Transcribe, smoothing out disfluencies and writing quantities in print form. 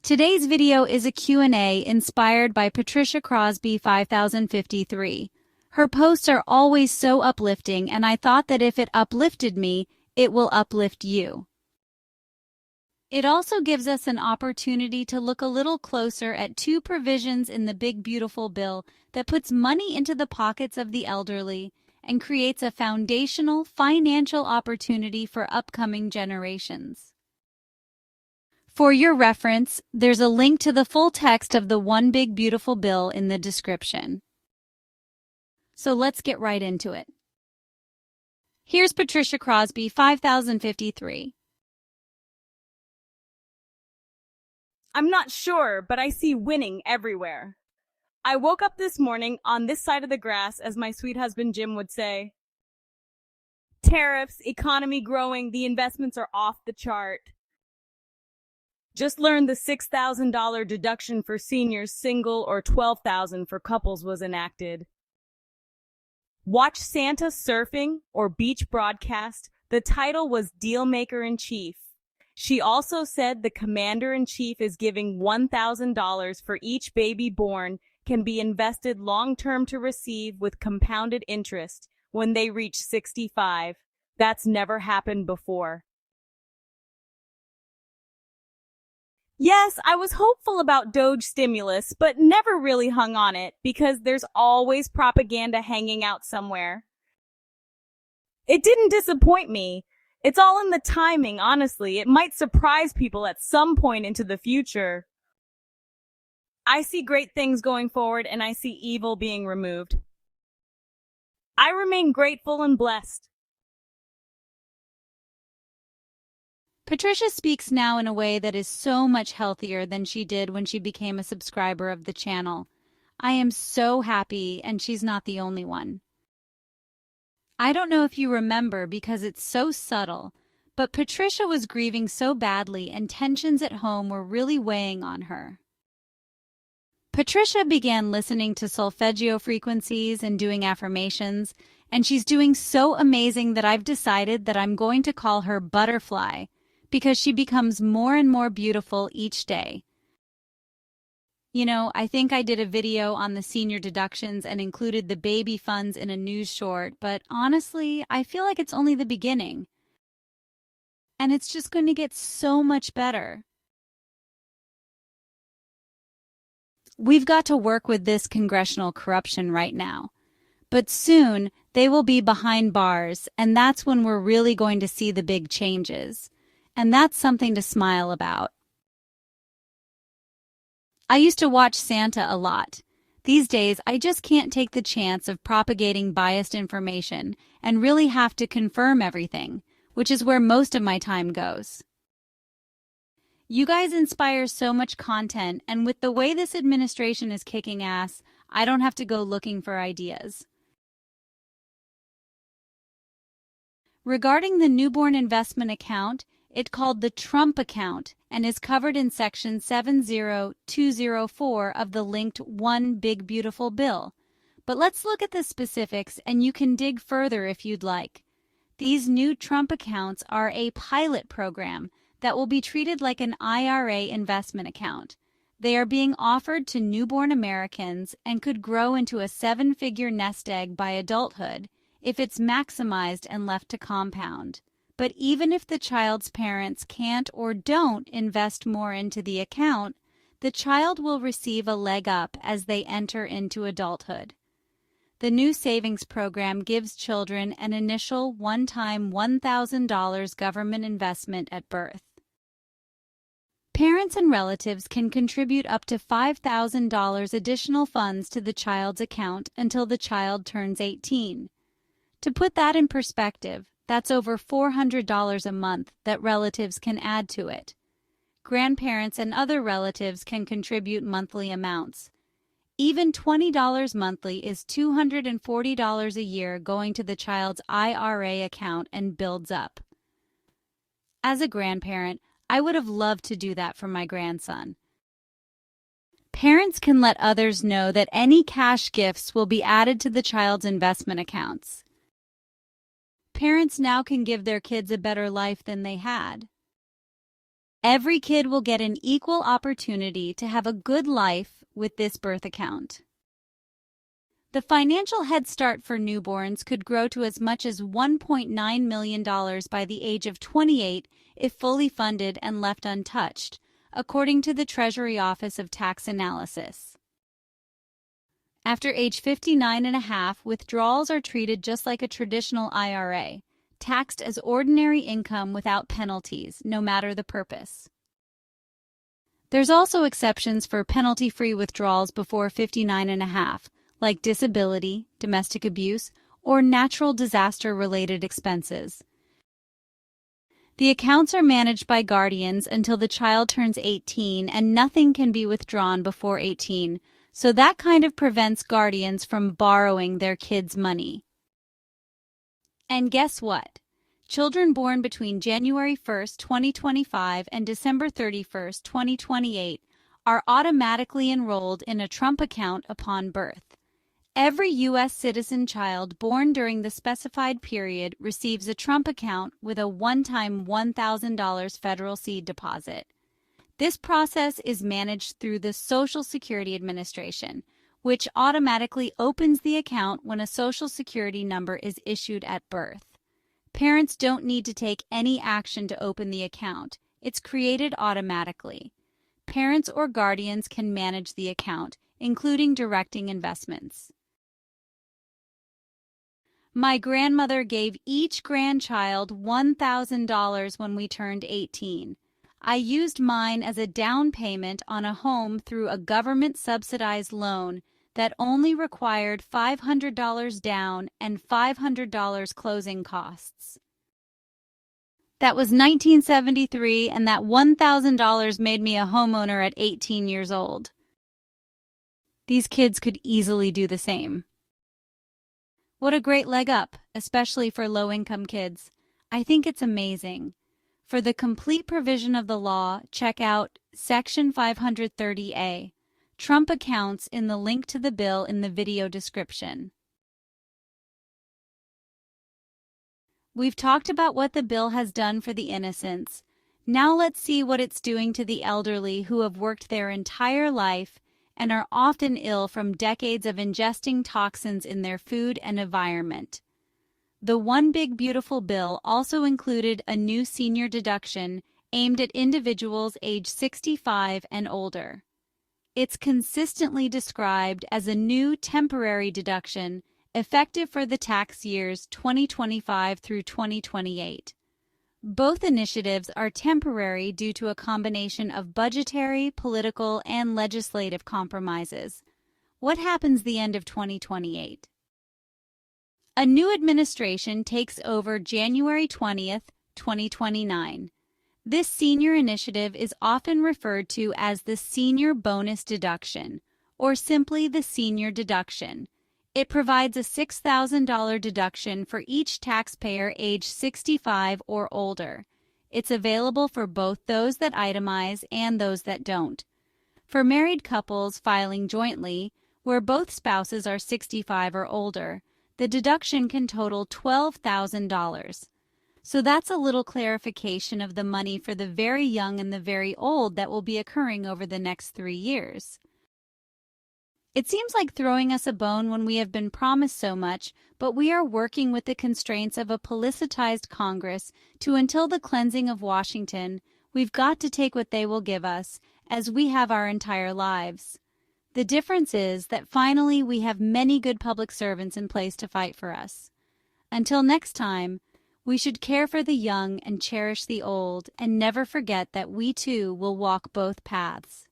Today's video is a Q&A inspired by Patricia Crosby 5053. Her posts are always so uplifting, and I thought that if it uplifted me, it will uplift you. It also gives us an opportunity to look a little closer at two provisions in the Big Beautiful Bill that puts money into the pockets of the elderly and creates a foundational financial opportunity for upcoming generations. For your reference, there's a link to the full text of the One Big Beautiful Bill in the description. So let's get right into it. Here's Patricia Crosby 5053. I'm not sure, but I see winning everywhere. I woke up this morning on this side of the grass, as my sweet husband Jim would say. Tariffs, economy growing, the investments are off the chart. Just learned the $6,000 deduction for seniors single or $12,000 for couples was enacted. Watch Santa surfing or beach broadcast. The title was Dealmaker-in-Chief. She also said the Commander-in-Chief is giving $1,000 for each baby born can be invested long-term to receive with compounded interest when they reach 65. That's never happened before. Yes, I was hopeful about Doge stimulus, but never really hung on it because there's always propaganda hanging out somewhere. It didn't disappoint me. It's all in the timing, honestly. It might surprise people at some point into the future. I see great things going forward, and I see evil being removed. I remain grateful and blessed. Patricia speaks now in a way that is so much healthier than she did when she became a subscriber of the channel. I am so happy, and she's not the only one. I don't know if you remember because it's so subtle, but Patricia was grieving so badly and tensions at home were really weighing on her. Patricia began listening to solfeggio frequencies and doing affirmations, and she's doing so amazing that I've decided that I'm going to call her Butterfly, because she becomes more and more beautiful each day. You know, I think I did a video on the senior deductions and included the baby funds in a news short, but honestly, I feel like it's only the beginning. And it's just going to get so much better. We've got to work with this congressional corruption right now. But soon, they will be behind bars, and that's when we're really going to see the big changes. And that's something to smile about. I used to watch Santa a lot. These days, I just can't take the chance of propagating biased information and really have to confirm everything, which is where most of my time goes. You guys inspire so much content, and with the way this administration is kicking ass, I don't have to go looking for ideas. Regarding the newborn investment account, it's called the Trump account and is covered in Section 70204 of the linked One Big Beautiful Bill. But let's look at the specifics, and you can dig further if you'd like. These new Trump accounts are a pilot program that will be treated like an IRA investment account. They are being offered to newborn Americans and could grow into a seven-figure nest egg by adulthood if it's maximized and left to compound. But even if the child's parents can't or don't invest more into the account, the child will receive a leg up as they enter into adulthood. The new savings program gives children an initial one-time $1,000 government investment at birth. Parents and relatives can contribute up to $5,000 additional funds to the child's account until the child turns 18. To put that in perspective, that's over $400 a month that relatives can add to it. Grandparents and other relatives can contribute monthly amounts. Even $20 monthly is $240 a year going to the child's IRA account and builds up. As a grandparent, I would have loved to do that for my grandson. Parents can let others know that any cash gifts will be added to the child's investment accounts. Parents now can give their kids a better life than they had. Every kid will get an equal opportunity to have a good life with this birth account. The financial head start for newborns could grow to as much as $1.9 million by the age of 28 if fully funded and left untouched, according to the Treasury Office of Tax Analysis. After age 59 and a half, withdrawals are treated just like a traditional IRA, taxed as ordinary income without penalties, no matter the purpose. There's also exceptions for penalty-free withdrawals before 59 and a half, like disability, domestic abuse, or natural disaster-related expenses. The accounts are managed by guardians until the child turns 18, and nothing can be withdrawn before 18, so that kind of prevents guardians from borrowing their kids' money. And guess what? Children born between January 1st, 2025 and December 31st, 2028 are automatically enrolled in a Trump account upon birth. Every U.S. citizen child born during the specified period receives a Trump account with a one-time $1,000 federal seed deposit. This process is managed through the Social Security Administration, which automatically opens the account when a Social Security number is issued at birth. Parents don't need to take any action to open the account. It's created automatically. Parents or guardians can manage the account, including directing investments. My grandmother gave each grandchild $1,000 when we turned 18. I used mine as a down payment on a home through a government-subsidized loan that only required $500 down and $500 closing costs. That was 1973, and that $1,000 made me a homeowner at 18 years old. These kids could easily do the same. What a great leg up, especially for low-income kids. I think it's amazing. For the complete provision of the law, check out Section 530A, Trump accounts, in the link to the bill in the video description. We've talked about what the bill has done for the innocents. Now let's see what it's doing to the elderly who have worked their entire life and are often ill from decades of ingesting toxins in their food and environment. The One Big Beautiful Bill also included a new senior deduction aimed at individuals age 65 and older. It's consistently described as a new temporary deduction effective for the tax years 2025 through 2028. Both initiatives are temporary due to a combination of budgetary, political, and legislative compromises. What happens the end of 2028? A new administration takes over January 20th, 2029. This senior initiative is often referred to as the Senior Bonus Deduction, or simply the Senior Deduction. It provides a $6,000 deduction for each taxpayer age 65 or older. It's available for both those that itemize and those that don't. For married couples filing jointly, where both spouses are 65 or older, the deduction can total $12,000. So that's a little clarification of the money for the very young and the very old that will be occurring over the next 3 years. It seems like throwing us a bone when we have been promised so much, but we are working with the constraints of a politicized Congress to until the cleansing of Washington, we've got to take what they will give us, as we have our entire lives. The difference is that finally we have many good public servants in place to fight for us. Until next time, we should care for the young and cherish the old, and never forget that we too will walk both paths.